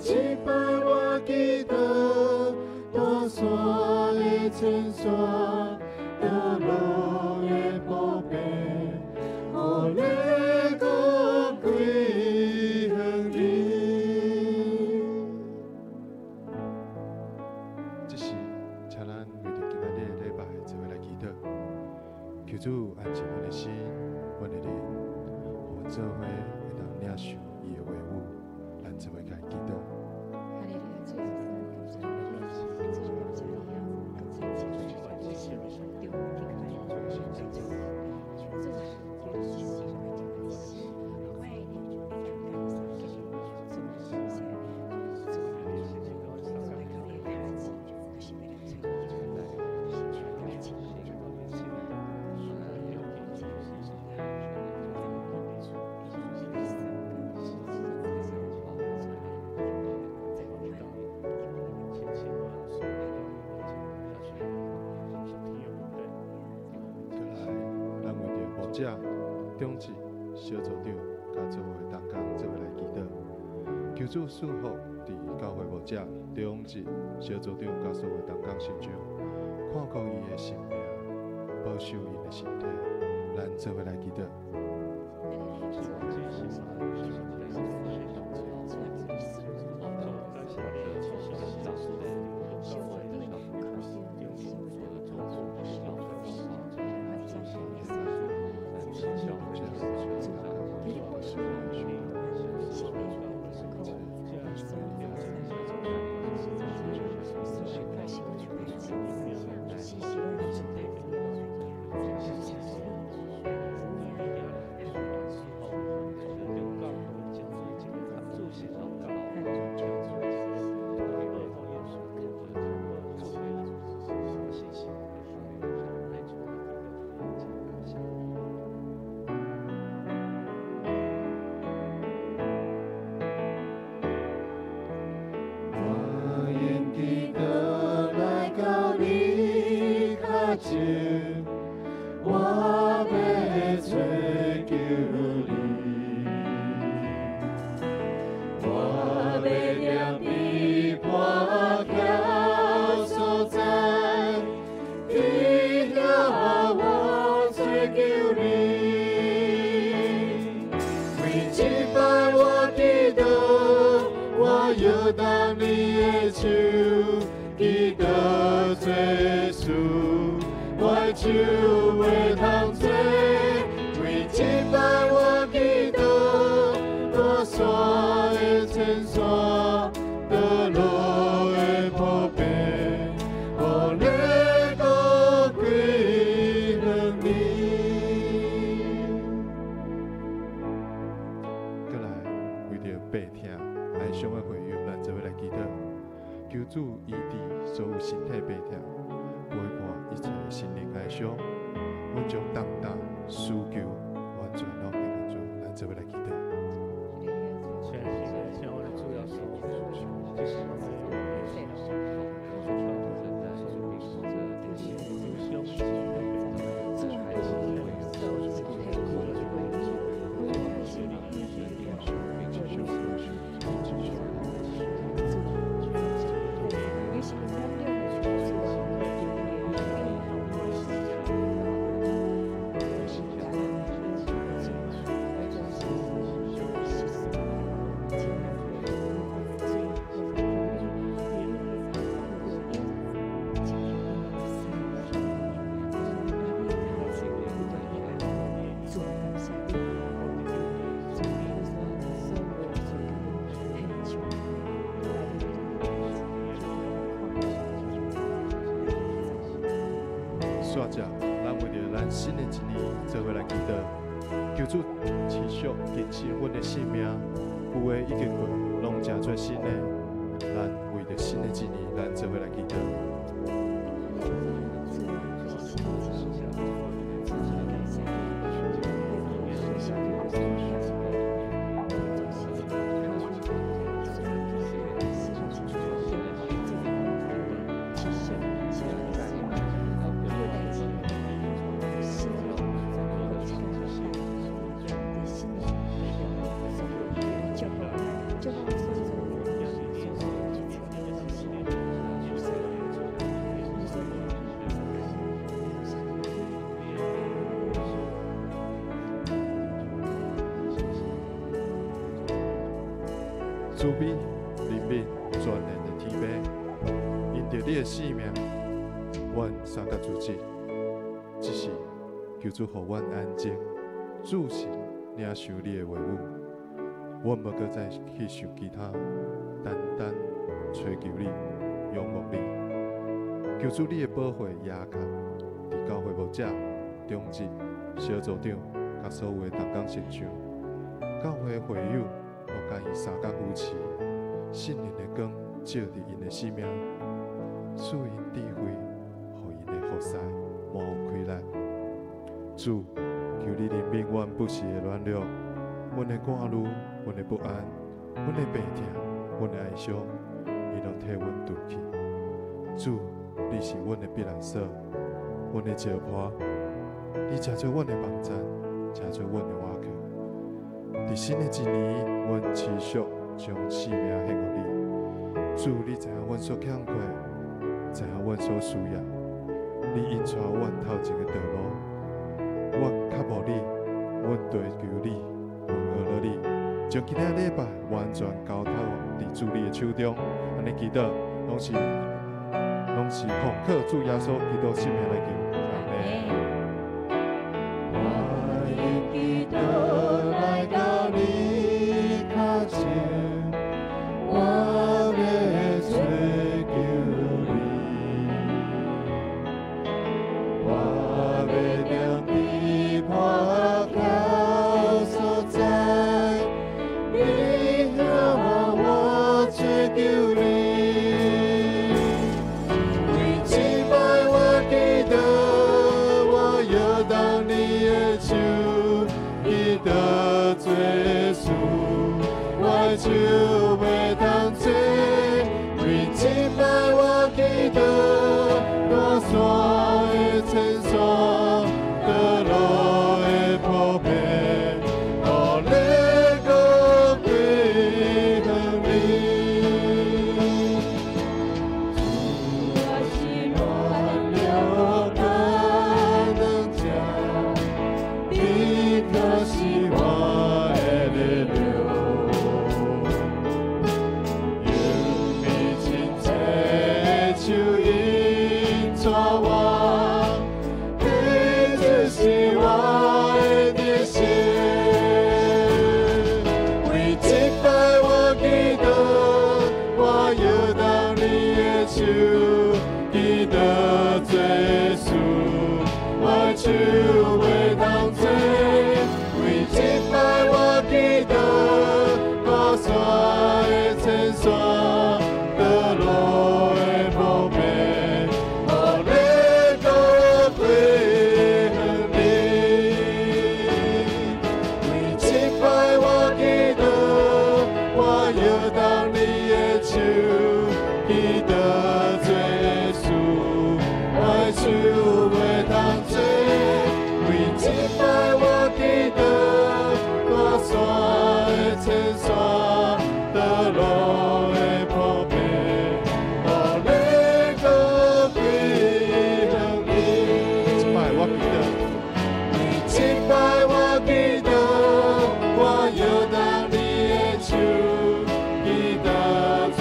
击败我记得，大山的千山，得路的宝贝，我你个归向你。这是请咱为着今仔日的礼拜做伙来祈祷，求主安静阮的心，阮的灵，互做伙会当领受伊的话语，咱做伙来祈祷。者中职小组长甲做伙同工做伙来祈祷，求主赐福伫教会牧者中职小组长甲所有同工身上，看顾伊的性命，保守伊的身体，咱做伙来祈祷。我要追求你，我要踮伫破晓所在，你遐我追求你。每一摆我祈祷，我摇动你的手，祈祷做事。我手袂通做，每一摆我祈祷，大山的千山，道路的宝贝，互你搁归向你。再来，为着白听哀伤的会友，咱做伙来祈祷，求主医治所有身体白听。陪伴一切心灵哀伤，阮将重担需求完全拢献给主，咱做伙来祈祷。煞者，咱为着咱新的一年做伙来祈祷，求主持续坚持阮的性命，旧的已经过，拢正做新的。咱为着新的一年，咱做伙来祈祷。主你怜悯全能的天父，因着你的性命，阮三甲主旨，只是求主互阮安静，注心领受你的话语。阮无搁再去想其他，单单找求你，仰慕你。求主你的保护压卡，伫教会牧者、中职、小组长，甲所有的同工成长，教会会友，我甲因三角扶持，信任的光照伫因的生命，赐因智慧，互因的福塞无有亏难。主，求你怜悯阮不时的软弱，阮的赶路，阮的不安，阮的病痛，阮的哀伤，伊拢替阮夺去。主，你是阮的避难所，阮的石坡，你成做阮的网站，成做阮的瓦壳。伫新的一年，阮持续将生命献予你。主，你知影阮所欠缺，知影阮所需要，你引带阮头前的道路。阮较无你，阮追求你，阮学了你，将今仔礼拜完全交托伫主你的手中。安尼祈祷，拢是奉靠主耶稣基督圣名来求，阿门。我用祈祷来到你脚前，我要追求你，我要将你破晓所在，你让我追求你。得罪事，我就袂当做，为敬拜我祈祷，我所的牵锁，得路的破灭，我能够归向你。主，我是乱流不能讲，你可是我的力量。手引带我，你就是我的热心。为敬拜我祈祷，我摇动你的手，记得罪事，我手袂当做。为敬拜我祈祷，我山的牵锁，得路。我摇动你的手，记得罪。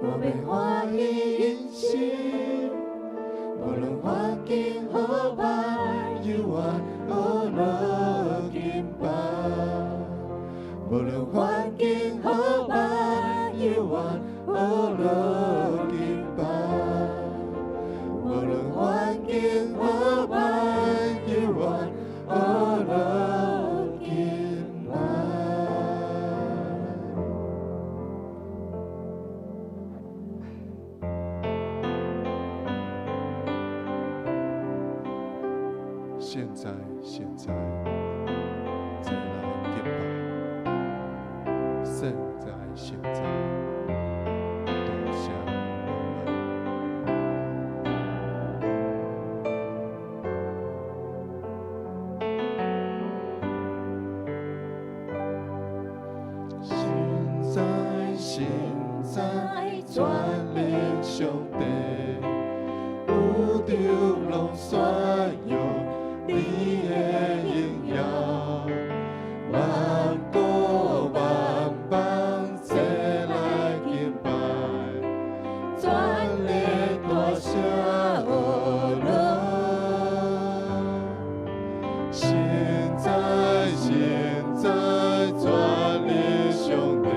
我要欢喜因心，无论环境好歹，犹原学落敬拜。无论环境好歹，犹原学落敬拜。无论环境好歹，犹原学落敬拜。现在，再来敬拜。现在，多谢你们。现在，全力上帝，有着拢选用你的应用，万国万邦齐来敬拜，全力大声学落。现在，全力上帝。